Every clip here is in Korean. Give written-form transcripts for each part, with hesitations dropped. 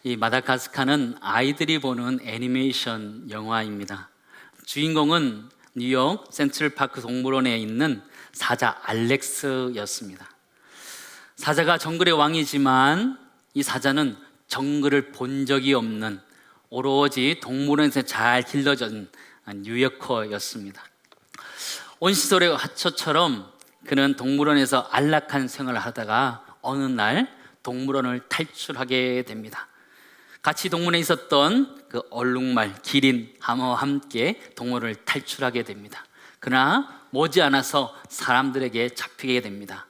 이 마다가스카르는 아이들이 보는 애니메이션 영화입니다. 주인공은 뉴욕 센트럴파크 동물원에 있는 사자 알렉스였습니다. 사자가 정글의 왕이지만 이 사자는 정글을 본 적이 없는 오로지 동물원에서 잘 길러진 뉴요커였습니다. 온 시절의 화초처럼 그는 동물원에서 안락한 생활을 하다가 어느 날 동물원을 탈출하게 됩니다. 같이 동물원에 있었던 그 얼룩말, 기린, 하모와 함께 동물원을 탈출하게 됩니다. 그러나 머지않아서 사람들에게 잡히게 됩니다.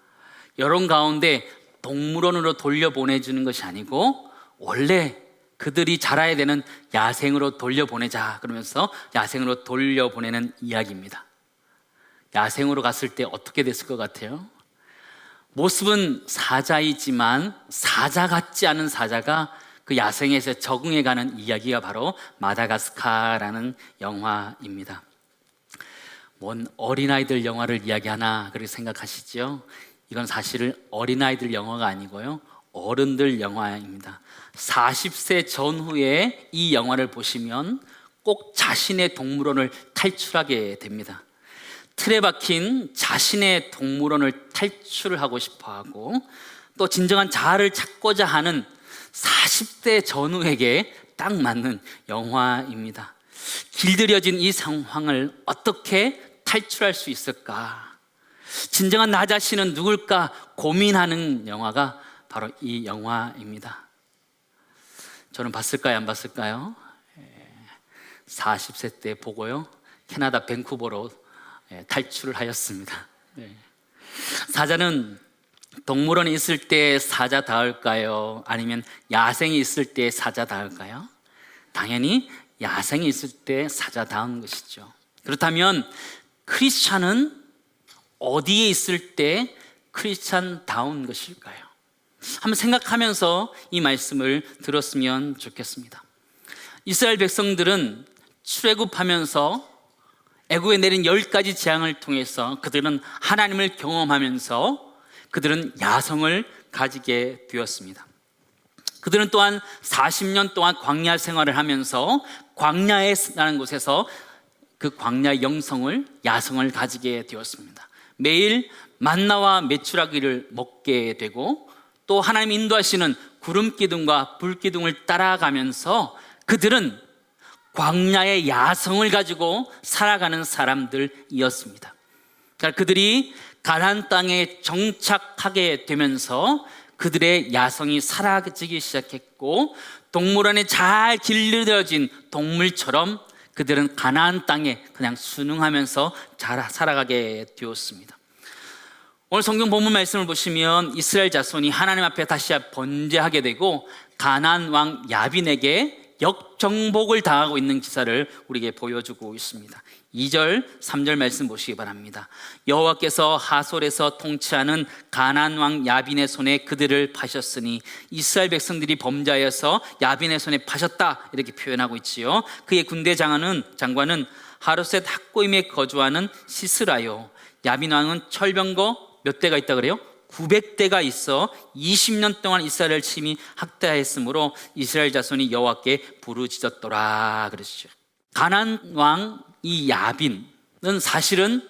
여론 가운데 동물원으로 돌려보내주는 것이 아니고 원래 그들이 자라야 되는 야생으로 돌려보내자 그러면서 야생으로 돌려보내는 이야기입니다. 야생으로 갔을 때 어떻게 됐을 것 같아요? 모습은 사자이지만 사자 같지 않은 사자가 그 야생에서 적응해가는 이야기가 바로 마다가스카라는 영화입니다. 뭔 어린아이들 영화를 이야기하나 그렇게 생각하시죠? 이건 사실 어린아이들 영화가 아니고요, 어른들 영화입니다. 40세 전후에 이 영화를 보시면 꼭 자신의 동물원을 탈출하게 됩니다. 틀에 박힌 자신의 동물원을 탈출하고 싶어하고 또 진정한 자아를 찾고자 하는 40대 전후에게 딱 맞는 영화입니다. 길들여진 이 상황을 어떻게 탈출할 수 있을까? 진정한 나 자신은 누굴까 고민하는 영화가 바로 이 영화입니다. 저는 봤을까요? 안 봤을까요? 40세 때 보고요, 캐나다 밴쿠버로 탈출을 하였습니다. 사자는 동물원에 있을 때 사자다울까요? 아니면 야생에 있을 때 사자다울까요? 당연히 야생에 있을 때 사자다운 것이죠. 그렇다면 크리스찬은 어디에 있을 때 크리스찬다운 것일까요? 한번 생각하면서 이 말씀을 들었으면 좋겠습니다. 이스라엘 백성들은 출애굽하면서 애굽에 내린 10가지 재앙을 통해서 그들은 하나님을 경험하면서 그들은 야성을 가지게 되었습니다. 그들은 또한 40년 동안 광야 생활을 하면서 광야라는 곳에서 그 광야의 영성을, 야성을 가지게 되었습니다. 매일 만나와 메추라기를 먹게 되고 또 하나님 인도하시는 구름 기둥과 불 기둥을 따라가면서 그들은 광야의 야성을 가지고 살아가는 사람들이었습니다. 그러니까 그들이 가나안 땅에 정착하게 되면서 그들의 야성이 사라지기 시작했고 동물원에 잘 길들여진 동물처럼 그들은 가나안 땅에 그냥 순응하면서 잘 살아가게 되었습니다. 오늘 성경 본문 말씀을 보시면 이스라엘 자손이 하나님 앞에 다시 번제하게 되고 가나안 왕 야빈에게 역정복을 당하고 있는 기사를 우리에게 보여주고 있습니다. 2절, 3절 말씀 보시기 바랍니다. 여호와께서 하솔에서 통치하는 가나안 왕 야빈의 손에 그들을 파셨으니 이스라엘 백성들이 범죄하여서 야빈의 손에 파셨다 이렇게 표현하고 있지요. 그의 군대 장관은 하루셋 학고임에 거주하는 시스라요. 야빈 왕은 철병거 몇 대가 있다 그래요? 900대가 있어 20년 동안 이스라엘을 심히 학대하였으므로 이스라엘 자손이 여호와께 부르짖었더라 그러시죠. 가나안 왕 이 야빈은 사실은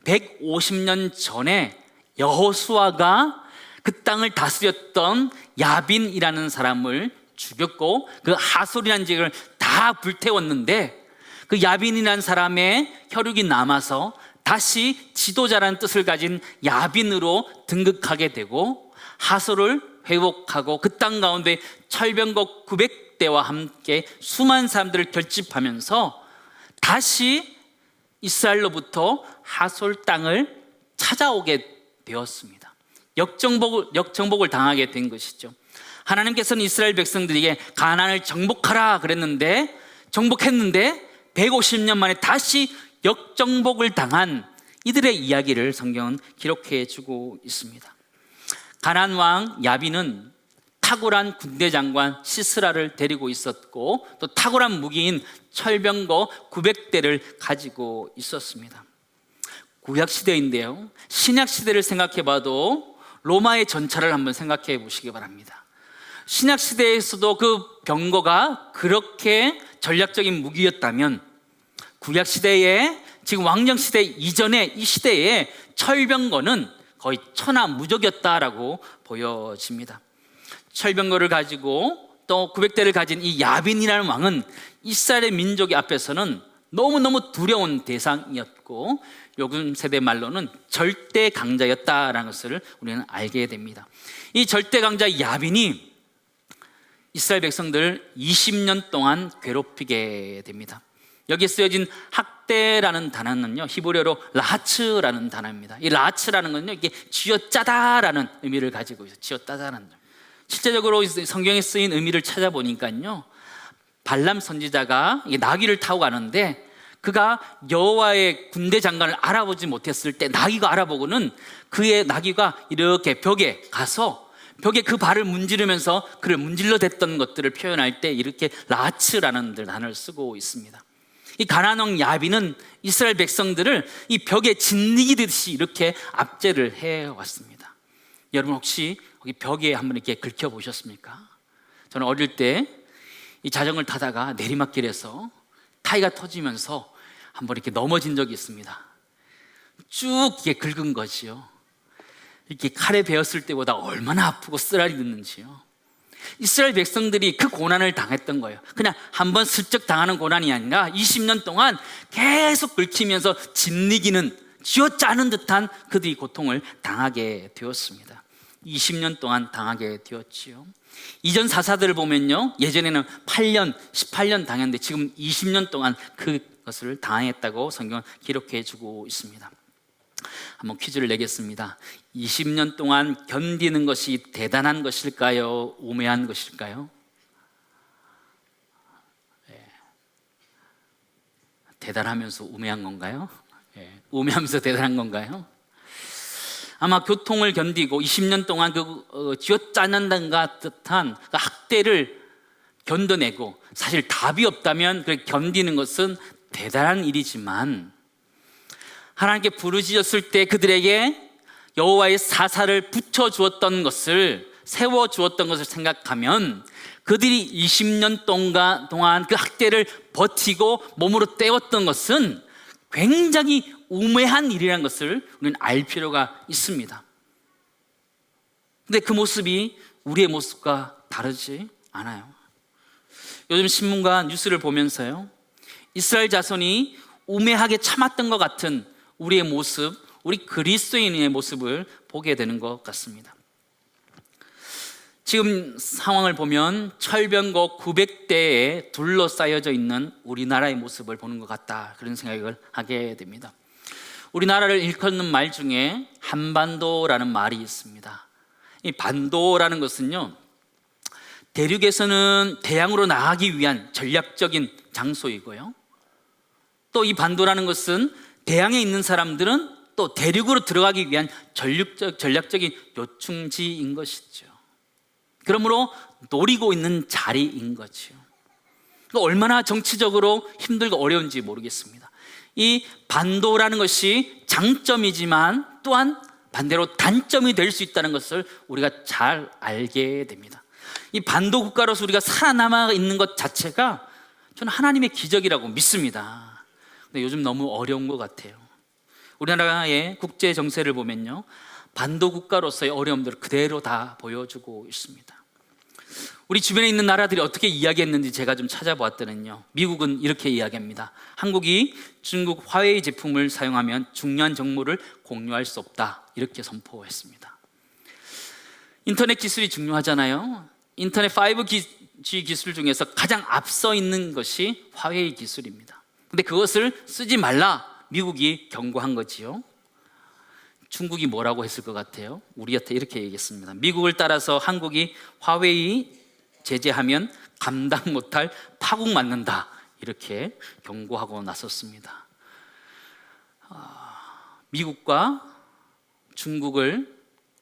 150년 전에 여호수아가 그 땅을 다스렸던 야빈이라는 사람을 죽였고 그 하솔이라는 지역을 다 불태웠는데 그 야빈이라는 사람의 혈육이 남아서 다시 지도자라는 뜻을 가진 야빈으로 등극하게 되고 하솔을 회복하고 그 땅 가운데 철병거 900대와 함께 수많은 사람들을 결집하면서 다시 이스라엘로부터 하솔 땅을 찾아오게 되었습니다. 역정복을 당하게 된 것이죠. 하나님께서는 이스라엘 백성들에게 가나안을 정복하라 그랬는데 정복했는데 150년 만에 다시 역정복을 당한 이들의 이야기를 성경은 기록해 주고 있습니다. 가나안 왕 야빈은 탁월한 군대 장관 시스라를 데리고 있었고 또 탁월한 무기인 철병거 900대를 가지고 있었습니다. 구약시대인데요, 신약시대를 생각해 봐도 로마의 전차를 한번 생각해 보시기 바랍니다. 신약 시대에서도 그 병거가 그렇게 전략적인 무기였다면 구약 시대에, 지금 왕정 시대 이전에 이 시대에 철병거는 거의 천하무적이었다라고 보여집니다. 철병거를 가지고 또 900대를 가진 이 야빈이라는 왕은 이스라엘의 민족의 앞에서는 너무너무 두려운 대상이었고, 요즘 세대 말로는 절대 강자였다라는 것을 우리는 알게 됩니다. 이 절대 강자 야빈이 이스라엘 백성들을 20년 동안 괴롭히게 됩니다. 여기에 쓰여진 학대라는 단어는요, 히브리어로 라하츠라는 단어입니다. 이 라하츠라는 건요, 이게 쥐어짜다라는 의미를 가지고 있어요. 쥐어짜다라는. 실제적으로 성경에 쓰인 의미를 찾아보니까요, 발람 선지자가 나귀를 타고 가는데 그가 여호와의 군대 장관을 알아보지 못했을 때 나귀가 알아보고는 그의 나귀가 이렇게 벽에 가서 벽에 그 발을 문지르면서 그를 문질러 댔던 것들을 표현할 때 이렇게 라하츠라는 단어를 쓰고 있습니다. 이 가나안 왕 야빈은 이스라엘 백성들을 이 벽에 짓이듯이 이렇게 압제를 해왔습니다. 여러분 혹시 거기 벽에 한번 이렇게 긁혀 보셨습니까? 저는 어릴 때 이 자전거를 타다가 내리막길에서 타이가 터지면서 한번 이렇게 넘어진 적이 있습니다. 쭉 이게 긁은 거지요. 이렇게 칼에 베었을 때보다 얼마나 아프고 쓰라리 듣는지요. 이스라엘 백성들이 그 고난을 당했던 거예요. 그냥 한번 슬쩍 당하는 고난이 아니라 20년 동안 계속 긁히면서 짓이기는, 쥐어짜는 듯한 그들이 고통을 당하게 되었습니다. 20년 동안 당하게 되었지요. 이전 사사들을 보면요, 예전에는 8년, 18년 당했는데 지금 20년 동안 그것을 당했다고 성경은 기록해 주고 있습니다. 한번 퀴즈를 내겠습니다. 20년 동안 견디는 것이 대단한 것일까요? 우매한 것일까요? 대단하면서 우매한 건가요? 우매하면서 대단한 건가요? 아마 교통을 견디고 20년 동안 쥐어짜는다는 듯한 그 학대를 견뎌내고, 사실 답이 없다면 그 견디는 것은 대단한 일이지만, 하나님께 부르짖었을 때 그들에게 여호와의 사사를 붙여주었던 것을, 세워주었던 것을 생각하면 그들이 20년 동안 그 학대를 버티고 몸으로 때웠던 것은 굉장히 우매한 일이라는 것을 우리는 알 필요가 있습니다. 근데 그 모습이 우리의 모습과 다르지 않아요. 요즘 신문과 뉴스를 보면서요, 이스라엘 자손이 우매하게 참았던 것 같은 우리의 모습, 우리 그리스도인의 모습을 보게 되는 것 같습니다. 지금 상황을 보면 철병거 900대에 둘러싸여져 있는 우리나라의 모습을 보는 것 같다, 그런 생각을 하게 됩니다. 우리나라를 일컫는 말 중에 한반도라는 말이 있습니다. 이 반도라는 것은요, 대륙에서는 대양으로 나가기 위한 전략적인 장소이고요, 또 이 반도라는 것은 대양에 있는 사람들은 또 대륙으로 들어가기 위한 전략적인 요충지인 것이죠. 그러므로 노리고 있는 자리인 거죠. 얼마나 정치적으로 힘들고 어려운지 모르겠습니다. 이 반도라는 것이 장점이지만 또한 반대로 단점이 될 수 있다는 것을 우리가 잘 알게 됩니다. 이 반도 국가로서 우리가 살아남아 있는 것 자체가 저는 하나님의 기적이라고 믿습니다. 근데 요즘 너무 어려운 것 같아요. 우리나라의 국제 정세를 보면요, 반도 국가로서의 어려움들을 그대로 다 보여주고 있습니다. 우리 주변에 있는 나라들이 어떻게 이야기했는지 제가 좀 찾아보았더니요, 미국은 이렇게 이야기합니다. 한국이 중국 화웨이 제품을 사용하면 중요한 정보를 공유할 수 없다, 이렇게 선포했습니다. 인터넷 기술이 중요하잖아요. 인터넷 5G 기술 중에서 가장 앞서 있는 것이 화웨이 기술입니다. 근데 그것을 쓰지 말라 미국이 경고한 거지요. 중국이 뭐라고 했을 것 같아요? 우리한테 이렇게 얘기했습니다. 미국을 따라서 한국이 화웨이 제재하면 감당 못할 파국 맞는다, 이렇게 경고하고 나섰습니다. 미국과 중국을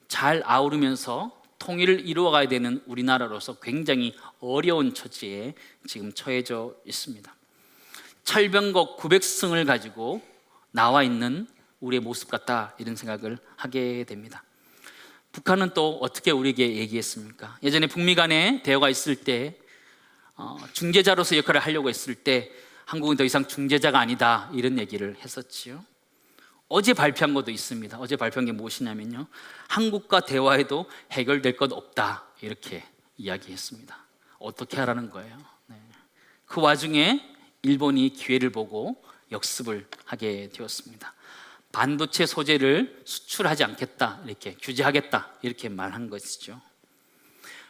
잘 아우르면서 통일을 이루어가야 되는 우리나라로서 굉장히 어려운 처지에 지금 처해져 있습니다. 철병거 900승을 가지고 나와 있는 우리의 모습 같다, 이런 생각을 하게 됩니다. 북한은 또 어떻게 우리에게 얘기했습니까? 예전에 북미 간에 대화가 있을 때 중재자로서 역할을 하려고 했을 때 한국은 더 이상 중재자가 아니다, 이런 얘기를 했었지요. 어제 발표한 것도 있습니다. 어제 발표한 게 무엇이냐면요, 한국과 대화해도 해결될 것 없다, 이렇게 이야기했습니다. 어떻게 하라는 거예요? 그 와중에 일본이 기회를 보고 역습을 하게 되었습니다. 반도체 소재를 수출하지 않겠다, 이렇게 규제하겠다, 이렇게 말한 것이죠.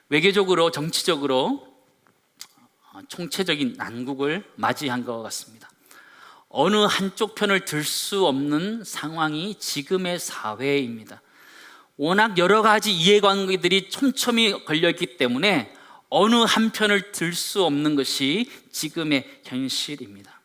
외교적으로, 정치적으로 총체적인 난국을 맞이한 것 같습니다. 어느 한쪽 편을 들 수 없는 상황이 지금의 사회입니다. 워낙 여러 가지 이해관계들이 촘촘히 걸려있기 때문에 어느 한 편을 들 수 없는 것이 지금의 현실입니다.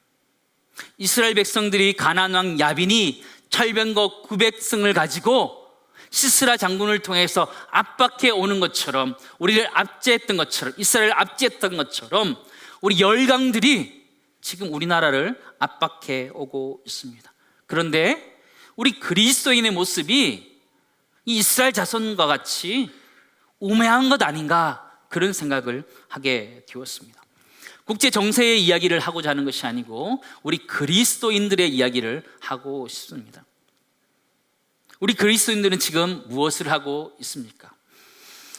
이스라엘 백성들이 가나안 왕 야빈이 철병거 900승을 가지고 시스라 장군을 통해서 압박해 오는 것처럼, 우리를 압제했던 것처럼, 이스라엘을 압제했던 것처럼 우리 열강들이 지금 우리나라를 압박해 오고 있습니다. 그런데 우리 그리스도인의 모습이 이 이스라엘 자손과 같이 우매한 것 아닌가, 그런 생각을 하게 되었습니다. 국제 정세의 이야기를 하고자 하는 것이 아니고 우리 그리스도인들의 이야기를 하고 싶습니다. 우리 그리스도인들은 지금 무엇을 하고 있습니까?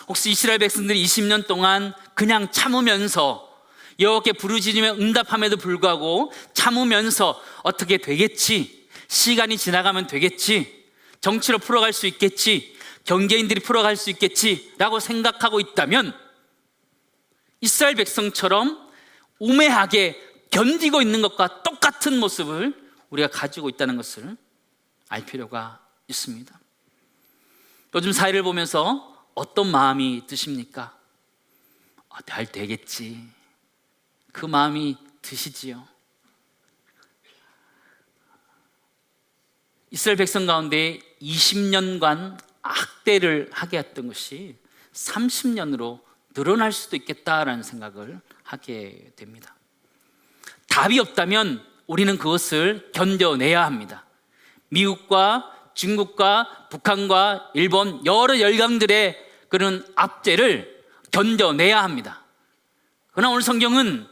혹시 이스라엘 백성들이 20년 동안 그냥 참으면서, 여호와께 부르짖으며 응답함에도 불구하고 참으면서 어떻게 되겠지, 시간이 지나가면 되겠지, 정치로 풀어갈 수 있겠지, 경제인들이 풀어갈 수 있겠지 라고 생각하고 있다면, 이스라엘 백성처럼 우매하게 견디고 있는 것과 똑같은 모습을 우리가 가지고 있다는 것을 알 필요가 있습니다. 요즘 사회를 보면서 어떤 마음이 드십니까? 잘 되겠지, 그 마음이 드시지요. 이스라엘 백성 가운데 20년간 학대를 하게 했던 것이 30년으로 늘어날 수도 있겠다라는 생각을 하게 됩니다. 답이 없다면 우리는 그것을 견뎌내야 합니다. 미국과 중국과 북한과 일본, 여러 열강들의 그런 압제를 견뎌내야 합니다. 그러나 오늘 성경은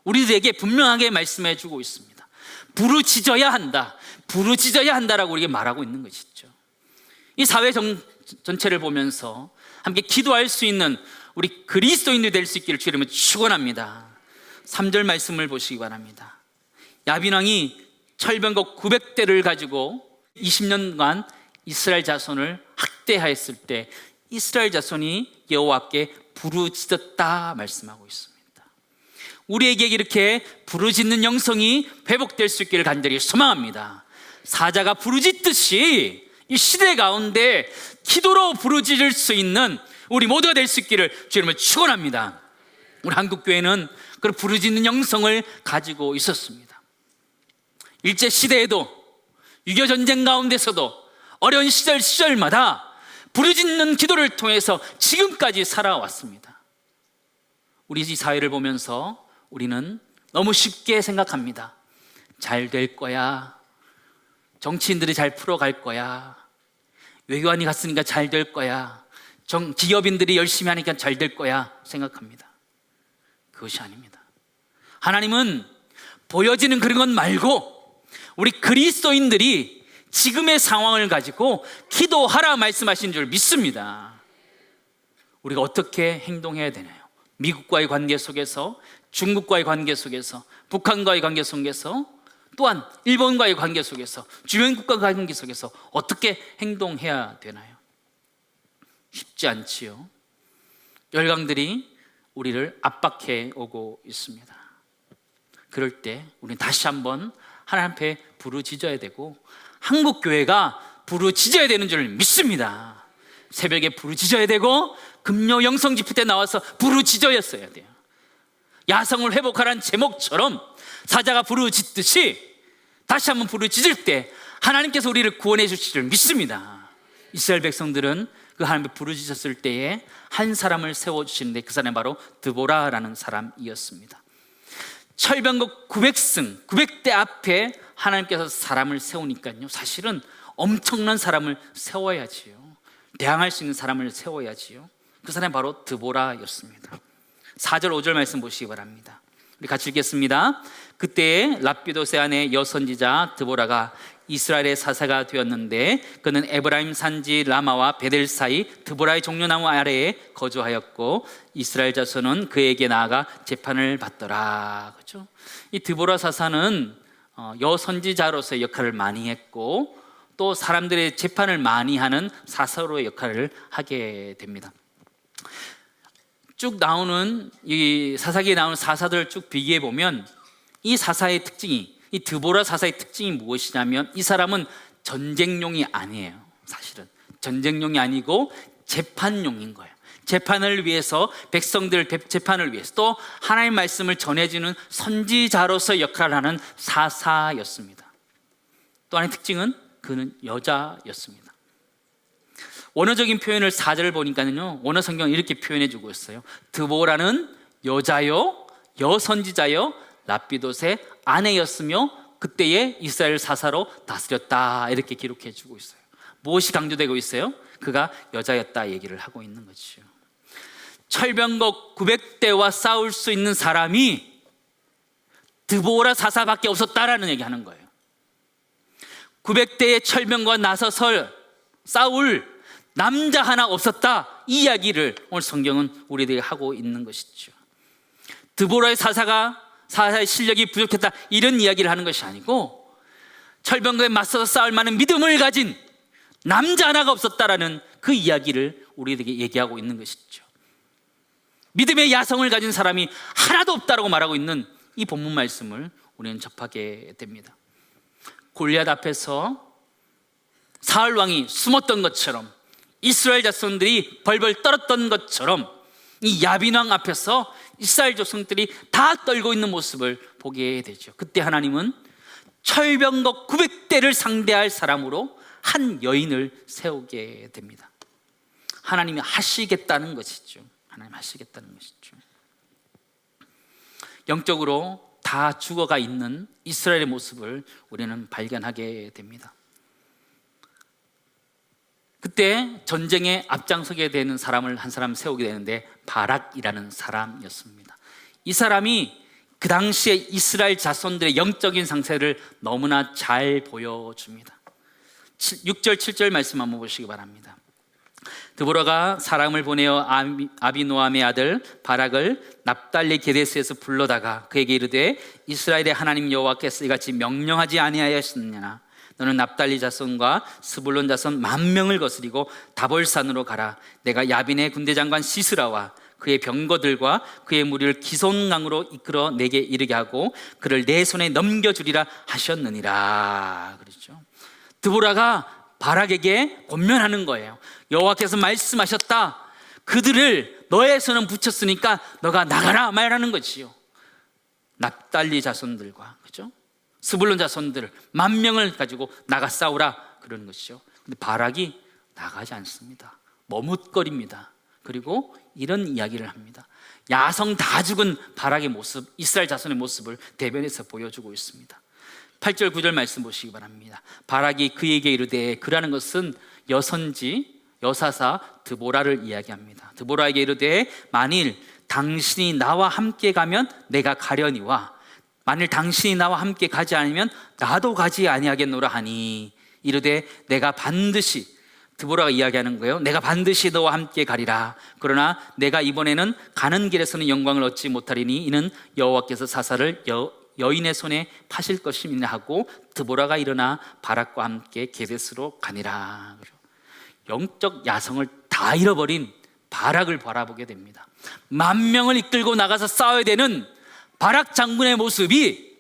우리들에게 분명하게 말씀해 주고 있습니다. 부르짖어야 한다, 부르짖어야 한다라고 우리에게 말하고 있는 것이죠. 이 사회 전체를 보면서 함께 기도할 수 있는 우리 그리스도인들이 될 수 있기를 주님을 축원합니다. 3절 말씀을 보시기 바랍니다. 야빈 왕이 철병거 900대를 가지고 20년간 이스라엘 자손을 학대하였을 때 이스라엘 자손이 여호와께 부르짖었다 말씀하고 있습니다. 우리에게 이렇게 부르짖는 영성이 회복될 수 있기를 간절히 소망합니다. 사자가 부르짖듯이 이 시대 가운데 기도로 부르짖을 수 있는 우리 모두가 될 수 있기를 주님을 축원합니다. 우리 한국교회는 그런 부르짖는 영성을 가지고 있었습니다. 일제시대에도, 6.25 전쟁 가운데서도 어려운 시절마다 부르짖는 기도를 통해서 지금까지 살아왔습니다. 우리 이 사회를 보면서 우리는 너무 쉽게 생각합니다. 잘 될 거야, 정치인들이 잘 풀어갈 거야, 외교관이 갔으니까 잘 될 거야, 기업인들이 열심히 하니까 잘 될 거야 생각합니다. 그것이 아닙니다. 하나님은 보여지는 그런 것 말고 우리 그리스도인들이 지금의 상황을 가지고 기도하라 말씀하신 줄 믿습니다. 우리가 어떻게 행동해야 되나요? 미국과의 관계 속에서, 중국과의 관계 속에서, 북한과의 관계 속에서, 또한 일본과의 관계 속에서, 주변 국가과의 관계 속에서 어떻게 행동해야 되나요? 쉽지 않지요. 열강들이 우리를 압박해 오고 있습니다. 그럴 때 우리는 다시 한번 하나님 앞에 부르짖어야 되고, 한국교회가 부르짖어야 되는 줄 믿습니다. 새벽에 부르짖어야 되고, 금요 영성 집회 때 나와서 부르짖어야 돼요. 야성을 회복하라는 제목처럼 사자가 부르짖듯이 다시 한번 부르짖을 때 하나님께서 우리를 구원해 주실 줄 믿습니다. 이스라엘 백성들은 그 하나님께 부르짖었을 때에 한 사람을 세워주시는데 그 사람이 바로 드보라라는 사람이었습니다. 철병거 900승, 900대 앞에 하나님께서 사람을 세우니까요, 사실은 엄청난 사람을 세워야지요. 대항할 수 있는 사람을 세워야지요. 그 사람이 바로 드보라였습니다. 4절 5절 말씀 보시기 바랍니다. 우리 같이 읽겠습니다. 그때에 랍비도세 아내 여선지자 드보라가 이스라엘의 사사가 되었는데 그는 에브라임 산지 라마와 베델 사이 드보라의 종려나무 아래에 거주하였고 이스라엘 자손은 그에게 나아가 재판을 받더라. 그렇죠? 이 드보라 사사는 여선지자로서의 역할을 많이 했고 또 사람들의 재판을 많이 하는 사사로의 역할을 하게 됩니다. 쭉 나오는 이 사사기에 나오는 사사들을 쭉 비교해 보면 이 사사의 특징이, 이 드보라 사사의 특징이 무엇이냐면 이 사람은 전쟁용이 아니에요. 사실은 전쟁용이 아니고 재판용인 거예요. 재판을 위해서, 백성들 재판을 위해서, 또 하나님의 말씀을 전해주는 선지자로서 역할을 하는 사사였습니다. 또 하나의 특징은 그는 여자였습니다. 원어적인 표현을 4절을 보니까요, 원어 성경은 이렇게 표현해 주고 있어요. 드보라는 여자요, 여선지자요, 랍비도세 아내였으며 그때의 이스라엘 사사로 다스렸다, 이렇게 기록해 주고 있어요. 무엇이 강조되고 있어요? 그가 여자였다 얘기를 하고 있는 거죠. 철병거 900대와 싸울 수 있는 사람이 드보라 사사밖에 없었다라는 얘기하는 거예요. 900대의 철병거가 나서 싸울 남자 하나 없었다, 이 이야기를 오늘 성경은 우리들에게 하고 있는 것이죠. 드보라의 사사의 실력이 부족했다, 이런 이야기를 하는 것이 아니고 철병거에 맞서서 싸울 만한 믿음을 가진 남자 하나가 없었다라는 그 이야기를 우리에게 얘기하고 있는 것이죠. 믿음의 야성을 가진 사람이 하나도 없다라고 말하고 있는 이 본문 말씀을 우리는 접하게 됩니다. 골리앗 앞에서 사울 왕이 숨었던 것처럼, 이스라엘 자손들이 벌벌 떨었던 것처럼 이 야빈 왕 앞에서 이스라엘 자손들이 다 떨고 있는 모습을 보게 되죠. 그때 하나님은 철병거 900대를 상대할 사람으로 한 여인을 세우게 됩니다. 하나님이 하시겠다는 것이죠. 하나님 하시겠다는 것이죠. 영적으로 다 죽어가 있는 이스라엘의 모습을 우리는 발견하게 됩니다. 그때 전쟁에 앞장서게 되는 사람을 한 사람 세우게 되는데 바락이라는 사람이었습니다. 이 사람이 그 당시에 이스라엘 자손들의 영적인 상태를 너무나 잘 보여줍니다. 6절 7절 말씀 한번 보시기 바랍니다. 드보라가 사람을 보내어 아비노함의 아들 바락을 납달리 게데스에서 불러다가 그에게 이르되 이스라엘의 하나님 여호와께서 이같이 명령하지 아니하였느냐, 너는 납달리 자손과 스불론 자손 10,000명을 거스리고 다볼산으로 가라. 내가 야빈의 군대장관 시스라와 그의 병거들과 그의 무리를 기손강으로 이끌어 내게 이르게 하고 그를 내 손에 넘겨주리라 하셨느니라. 그렇죠. 드보라가 바락에게 권면하는 거예요. 여호와께서 말씀하셨다. 그들을 너의 손은 붙였으니까 너가 나가라 말하는 거지요. 납달리 자손들과, 그렇죠? 스불론 자손들 10,000명을 가지고 나가 싸우라 그러는 것이죠. 근데 바락이 나가지 않습니다. 머뭇거립니다. 그리고 이런 이야기를 합니다. 야성 다 죽은 바락의 모습, 이스라엘 자손의 모습을 대변해서 보여주고 있습니다. 8절 9절 말씀 보시기 바랍니다. 바락이 그에게 이르되, 그라는 것은 여사사 드보라를 이야기합니다. 드보라에게 이르되, 만일 당신이 나와 함께 가면 내가 가려니와 만일 당신이 나와 함께 가지 않으면 나도 가지 아니하겠노라 하니, 이르되 내가 반드시, 드보라가 이야기하는 거예요. 내가 반드시 너와 함께 가리라. 그러나 내가 이번에는 가는 길에서는 영광을 얻지 못하리니 이는 여호와께서 사사를 여인의 손에 파실 것임이냐 하고 드보라가 일어나 바락과 함께 게데스로 가니라. 영적 야성을 다 잃어버린 바락을 바라보게 됩니다. 10,000명을 이끌고 나가서 싸워야 되는 바락 장군의 모습이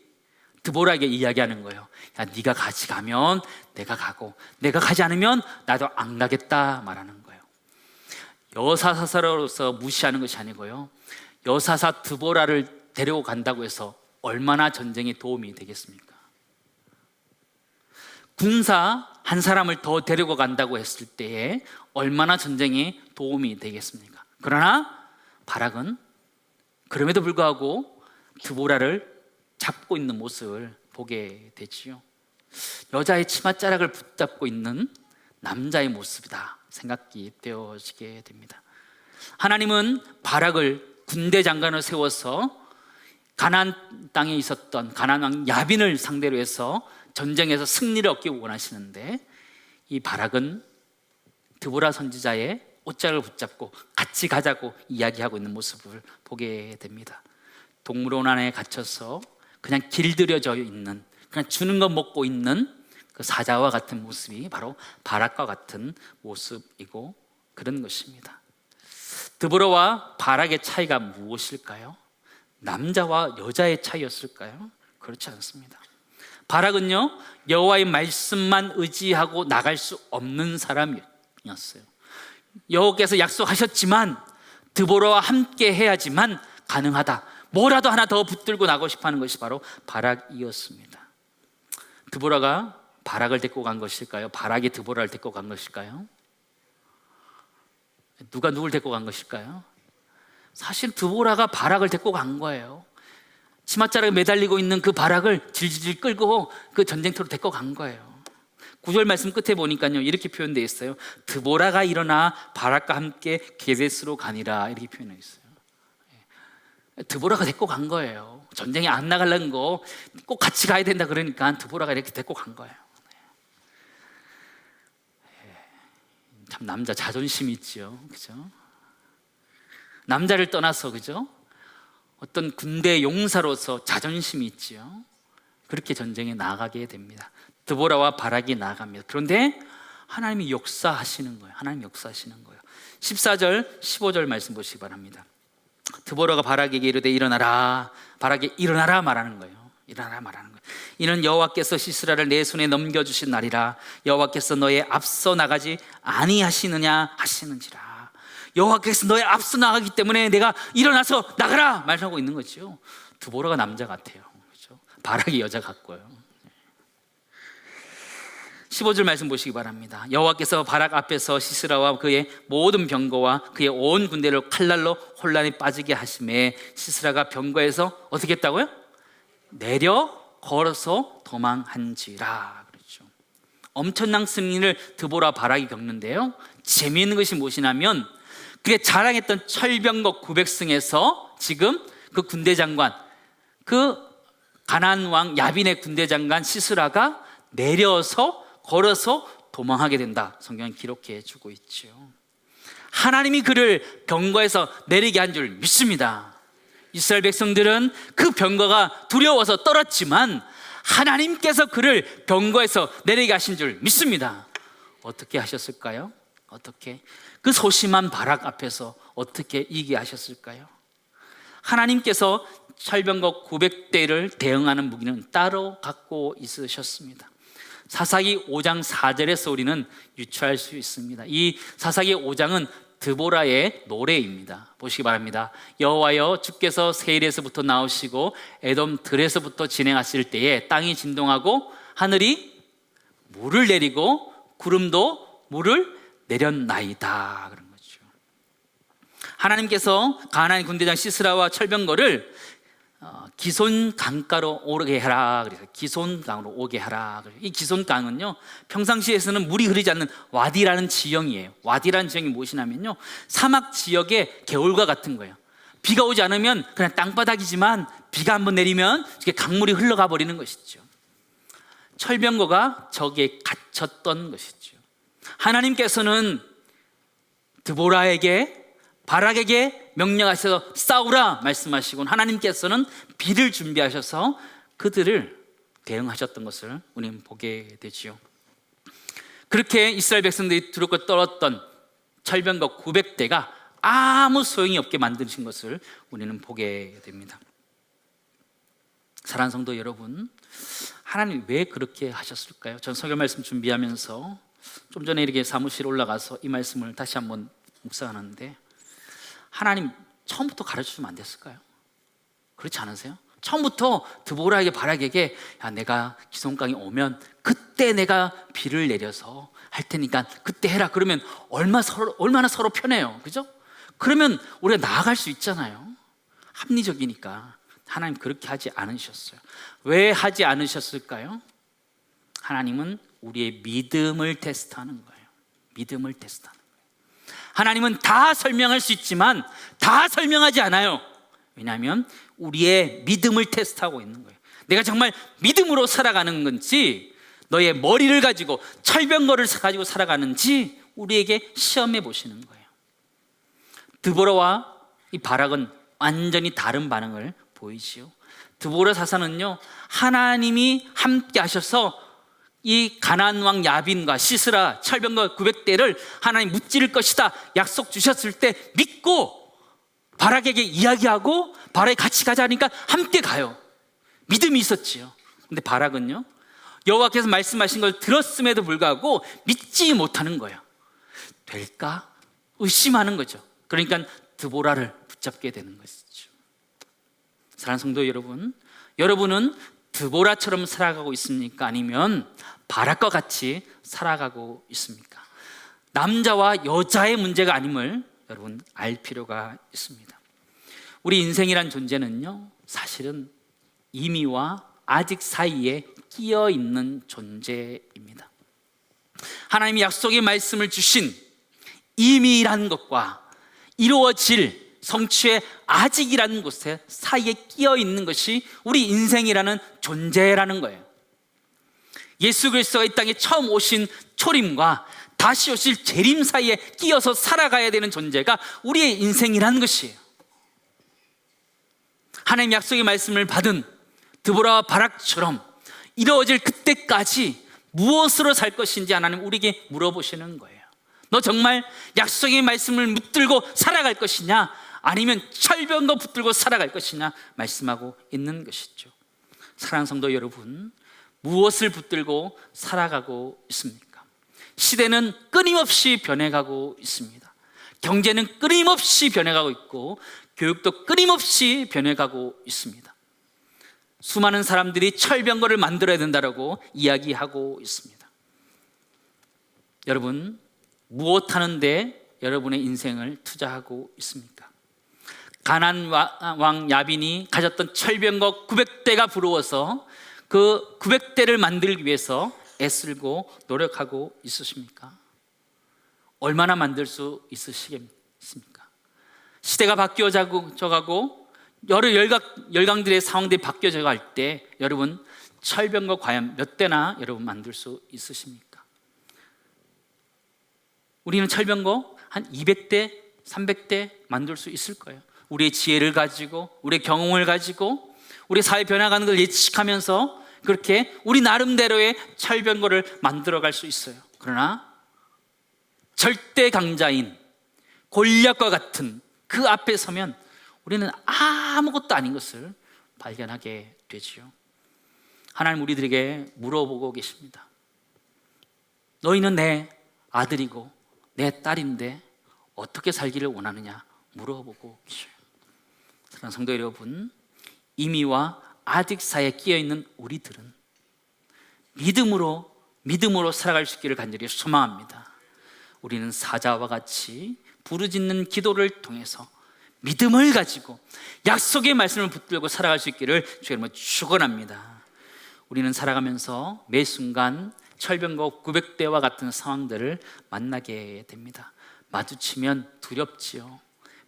드보라에게 이야기하는 거예요. 야, 네가 같이 가면 내가 가고 내가 가지 않으면 나도 안 가겠다 말하는 거예요. 여사사로서 무시하는 것이 아니고요, 여사사 드보라를 데리고 간다고 해서 얼마나 전쟁에 도움이 되겠습니까? 군사 한 사람을 더 데리고 간다고 했을 때에 얼마나 전쟁에 도움이 되겠습니까? 그러나 바락은 그럼에도 불구하고 드보라를 잡고 있는 모습을 보게 되지요. 여자의 치맛자락을 붙잡고 있는 남자의 모습이다 생각이 되어지게 됩니다. 하나님은 바락을 군대 장관을 세워서 가나안 땅에 있었던 가나안 왕 야빈을 상대로 해서 전쟁에서 승리를 얻기 원하시는데, 이 바락은 드보라 선지자의 옷자락을 붙잡고 같이 가자고 이야기하고 있는 모습을 보게 됩니다. 동물원 안에 갇혀서 그냥 길들여져 있는, 그냥 주는 것 먹고 있는 그 사자와 같은 모습이 바로 바락과 같은 모습이고 그런 것입니다. 드보라와 바락의 차이가 무엇일까요? 남자와 여자의 차이였을까요? 그렇지 않습니다. 바락은요, 여호와의 말씀만 의지하고 나갈 수 없는 사람이었어요. 여호와께서 약속하셨지만 드보라와 함께 해야지만 가능하다, 뭐라도 하나 더 붙들고 나가고 싶어하는 것이 바로 바락이었습니다. 드보라가 바락을 데리고 간 것일까요? 바락이 드보라를 데리고 간 것일까요? 누가 누굴 데리고 간 것일까요? 사실 드보라가 바락을 데리고 간 거예요. 치맛자락에 매달리고 있는 그 바락을 질질 끌고 그 전쟁터로 데리고 간 거예요. 9절 말씀 끝에 보니까요, 이렇게 표현되어 있어요. 드보라가 일어나 바락과 함께 게데스로 가니라, 이렇게 표현되어 있어요. 드보라가 데리고 간 거예요. 전쟁에 안 나가려는 거 꼭 같이 가야 된다 그러니까 드보라가 이렇게 데리고 간 거예요. 참 남자 자존심이 있죠, 그죠? 남자를 떠나서, 그죠? 어떤 군대 용사로서 자존심이 있죠. 그렇게 전쟁에 나가게 됩니다. 드보라와 바락이 나갑니다. 그런데 하나님이 역사하시는 거예요. 하나님이 역사하시는 거예요. 14절, 15절 말씀 보시기 바랍니다. 드보라가 바락에게 이르되 일어나라, 바락에 일어나라 말하는 거예요. 일어나라 말하는 거예요. 이는 여호와께서 시스라를 내 손에 넘겨주신 날이라. 여호와께서 너의 앞서 나가지 아니하시느냐 하시는지라. 여호와께서 너의 앞서 나가기 때문에 내가 일어나서 나가라 말하고 있는 거죠. 드보라가 남자 같아요, 그렇죠? 바락이 여자 같고요. 15절 말씀 보시기 바랍니다. 여호와께서 바락 앞에서 시스라와 그의 모든 병거와 그의 온 군대를 칼날로 혼란에 빠지게 하심에 시스라가 병거에서 어떻게 했다고요? 내려 걸어서 도망한지라. 그렇죠. 엄청난 승리를 드보라 바락이 겪는데요, 재미있는 것이 무엇이냐면 그게 자랑했던 철병거 900승에서 지금 그 군대 장관, 그 가나안 왕 야빈의 군대 장관 시스라가 내려서 걸어서 도망하게 된다, 성경은 기록해 주고 있죠. 하나님이 그를 병거에서 내리게 한 줄 믿습니다. 이스라엘 백성들은 그 병거가 두려워서 떨었지만 하나님께서 그를 병거에서 내리게 하신 줄 믿습니다. 어떻게 하셨을까요? 어떻게? 그 소심한 바락 앞에서 어떻게 이기게 하셨을까요? 하나님께서 철병거 900대를 대응하는 무기는 따로 갖고 있으셨습니다. 사사기 5장 4절에서 우리는 유추할 수 있습니다. 이 사사기 5장은 드보라의 노래입니다. 보시기 바랍니다. 여호와여, 주께서 세일에서부터 나오시고 에돔 들에서부터 진행하실 때에 땅이 진동하고 하늘이 물을 내리고 구름도 물을 내렸나이다, 그런 거죠. 하나님께서 가나안 군대장 시스라와 철병거를 기손 강가로 오게 하라, 그래서 기손 강으로 오게 하라. 이 기손 강은요, 평상시에서는 물이 흐르지 않는 와디라는 지형이에요. 와디라는 지형이 무엇이냐면요, 사막 지역의 개울과 같은 거예요. 비가 오지 않으면 그냥 땅바닥이지만 비가 한번 내리면 이렇게 강물이 흘러가 버리는 것이죠. 철병거가 저기에 갇혔던 것이죠. 하나님께서는 드보라에게, 바락에게 명령하셔서 싸우라 말씀하시고, 하나님께서는 비를 준비하셔서 그들을 대응하셨던 것을 우리는 보게 되지요. 그렇게 이스라엘 백성들이 두렵고 떨었던 철병거 900대가 아무 소용이 없게 만드신 것을 우리는 보게 됩니다. 사랑하는 성도 여러분, 하나님 왜 그렇게 하셨을까요? 전 설교 말씀 준비하면서 좀 전에 이렇게 사무실에 올라가서 이 말씀을 다시 한번 묵상하는데, 하나님 처음부터 가르쳐주면 안 됐을까요? 그렇지 않으세요? 처음부터 드보라에게 바락에게, 야, 내가 기손강이 오면 그때 내가 비를 내려서 할 테니까 그때 해라, 그러면 얼마나 서로 편해요, 그죠? 그러면 우리가 나아갈 수 있잖아요. 합리적이니까. 하나님 그렇게 하지 않으셨어요. 왜 하지 않으셨을까요? 하나님은 우리의 믿음을 테스트하는 거예요. 믿음을 테스트하는 거예요. 하나님은 다 설명할 수 있지만 다 설명하지 않아요. 왜냐하면 우리의 믿음을 테스트하고 있는 거예요. 내가 정말 믿음으로 살아가는 건지, 너의 머리를 가지고 철병거를 가지고 살아가는지 우리에게 시험해 보시는 거예요. 드보라와 이 바락은 완전히 다른 반응을 보이지요. 드보라 사사는요, 하나님이 함께 하셔서 이 가나안 왕 야빈과 시스라 철병거 900대를 하나님 무찌를 것이다 약속 주셨을 때 믿고 바락에게 이야기하고 바락이 같이 가자니까 함께 가요. 믿음이 있었지요. 근데 바락은요, 여호와께서 말씀하신 걸 들었음에도 불구하고 믿지 못하는 거예요. 될까? 의심하는 거죠. 그러니까 드보라를 붙잡게 되는 것이죠. 사랑하는 성도 여러분, 여러분은 드보라처럼 살아가고 있습니까? 아니면 바락과 같이 살아가고 있습니까? 남자와 여자의 문제가 아님을 여러분 알 필요가 있습니다. 우리 인생이란 존재는요, 사실은 이미와 아직 사이에 끼어 있는 존재입니다. 하나님이 약속의 말씀을 주신 이미라는 것과 이루어질 성취의 아직이라는 곳에 사이에 끼어 있는 것이 우리 인생이라는 존재라는 거예요. 예수 그리스도가 이 땅에 처음 오신 초림과 다시 오실 재림 사이에 끼어서 살아가야 되는 존재가 우리의 인생이라는 것이에요. 하나님 약속의 말씀을 받은 드보라와 바락처럼 이루어질 그때까지 무엇으로 살 것인지 하나님 우리에게 물어보시는 거예요. 너 정말 약속의 말씀을 붙들고 살아갈 것이냐, 아니면 철병거 붙들고 살아갈 것이냐 말씀하고 있는 것이죠. 사랑하는 성도 여러분, 무엇을 붙들고 살아가고 있습니까? 시대는 끊임없이 변해가고 있습니다. 경제는 끊임없이 변해가고 있고 교육도 끊임없이 변해가고 있습니다. 수많은 사람들이 철병거를 만들어야 된다고 이야기하고 있습니다. 여러분, 무엇 하는데 여러분의 인생을 투자하고 있습니까? 가나안 왕 야빈이 가졌던 철병거 900대가 부러워서 그 900대를 만들기 위해서 애쓰고 노력하고 있으십니까? 얼마나 만들 수 있으시겠습니까? 시대가 바뀌어져가고 여러 열강들의 상황들이 바뀌어져 갈 때 여러분 철병거 과연 몇 대나 여러분 만들 수 있으십니까? 우리는 철병거 한 200대, 300대 만들 수 있을 거예요. 우리의 지혜를 가지고, 우리의 경험을 가지고, 우리 사회 변화가는 걸 예측하면서 그렇게 우리 나름대로의 철병거를 만들어갈 수 있어요. 그러나 절대 강자인 골리앗과 같은 그 앞에 서면 우리는 아무것도 아닌 것을 발견하게 되지요. 하나님 우리들에게 물어보고 계십니다. 너희는 내 아들이고 내 딸인데 어떻게 살기를 원하느냐 물어보고 계셔요. 사랑하는 성도 여러분, 이미와 아직 사이에 끼어있는 우리들은 믿음으로 살아갈 수 있기를 간절히 소망합니다. 우리는 사자와 같이 부르짖는 기도를 통해서 믿음을 가지고 약속의 말씀을 붙들고 살아갈 수 있기를 주님으로 축원합니다. 우리는 살아가면서 매 순간 철병거 900대와 같은 상황들을 만나게 됩니다. 마주치면 두렵지요.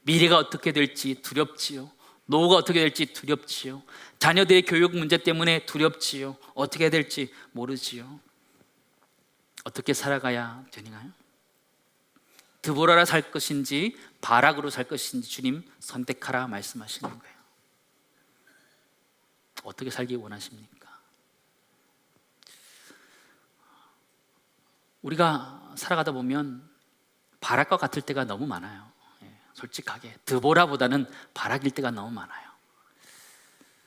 미래가 어떻게 될지 두렵지요. 노후가 어떻게 될지 두렵지요. 자녀들의 교육 문제 때문에 두렵지요. 어떻게 될지 모르지요. 어떻게 살아가야 되나요? 드보라라 살 것인지 바락으로 살 것인지 주님 선택하라 말씀하시는 거예요. 어떻게 살기 원하십니까? 우리가 살아가다 보면 바락과 같을 때가 너무 많아요. 솔직하게 드보라보다는 바락일 때가 너무 많아요.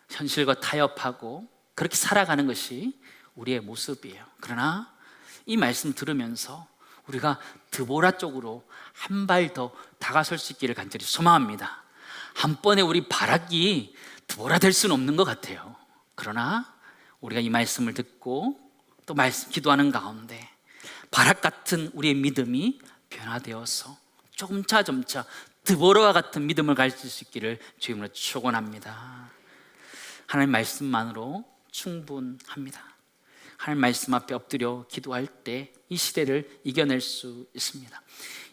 현실과 타협하고 그렇게 살아가는 것이 우리의 모습이에요. 그러나 이 말씀 들으면서 우리가 드보라 쪽으로 한 발 더 다가설 수 있기를 간절히 소망합니다. 한 번에 우리 바락이 드보라 될 수는 없는 것 같아요. 그러나 우리가 이 말씀을 듣고 또 말씀 기도하는 가운데 바락 같은 우리의 믿음이 변화되어서 점차 드보라와 같은 믿음을 가질 수 있기를 주님으로 축원합니다. 하나님 말씀만으로 충분합니다. 하나님 말씀 앞에 엎드려 기도할 때 이 시대를 이겨낼 수 있습니다.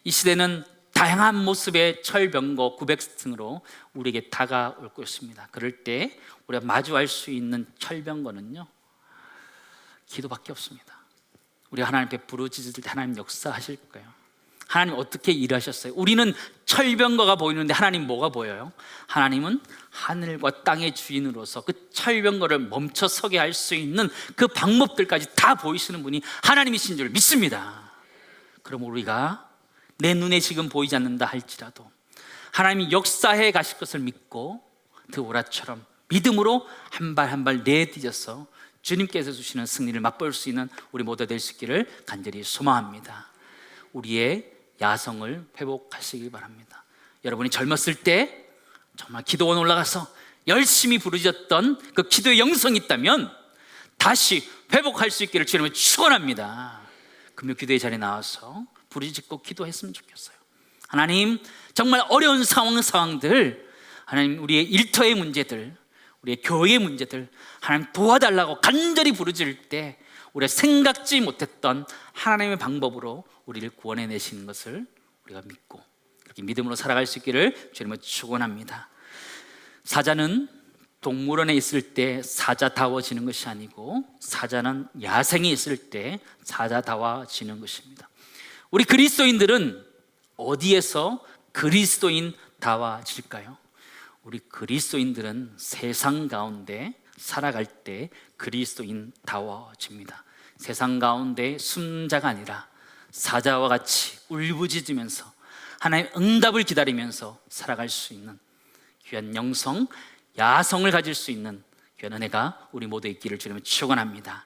이 시대는 다양한 모습의 철병거 900승으로 우리에게 다가올 것입니다. 그럴 때 우리가 마주할 수 있는 철병거는요, 기도밖에 없습니다. 우리가 하나님 앞에 부르짖을 때 하나님 역사하실 거예요. 하나님 어떻게 일하셨어요? 우리는 철병거가 보이는데 하나님 뭐가 보여요? 하나님은 하늘과 땅의 주인으로서 그 철병거를 멈춰서게 할 수 있는 그 방법들까지 다 보이시는 분이 하나님이신 줄 믿습니다. 그럼 우리가 내 눈에 지금 보이지 않는다 할지라도 하나님이 역사해 가실 것을 믿고 드보라처럼 믿음으로 한 발 한 발 내디뎌서 주님께서 주시는 승리를 맛볼 수 있는 우리 모두 될 수 있기를 간절히 소망합니다. 우리의 야성을 회복하시기 바랍니다. 여러분이 젊었을 때 정말 기도원 올라가서 열심히 부르짖었던 그 기도의 영성이 있다면 다시 회복할 수 있기를 주님을 축원합니다. 금요 기도의 자리에 나와서 부르짖고 기도했으면 좋겠어요. 하나님, 정말 어려운 상황들, 하나님 우리의 일터의 문제들, 우리의 교회의 문제들 하나님 도와달라고 간절히 부르짖을 때 우리가 생각지 못했던 하나님의 방법으로 우리를 구원해내시는 것을 우리가 믿고 그렇게 믿음으로 살아갈 수 있기를 주님을 축원합니다. 사자는 동물원에 있을 때 사자다워지는 것이 아니고 사자는 야생에 있을 때 사자다워지는 것입니다. 우리 그리스도인들은 어디에서 그리스도인다워질까요? 우리 그리스도인들은 세상 가운데 살아갈 때 그리스도인다워집니다. 세상 가운데 순자가 아니라 사자와 같이 울부짖으면서 하나님의 응답을 기다리면서 살아갈 수 있는 귀한 영성, 야성을 가질 수 있는 귀한 은혜가 우리 모두에 있기를 주님은 축원합니다.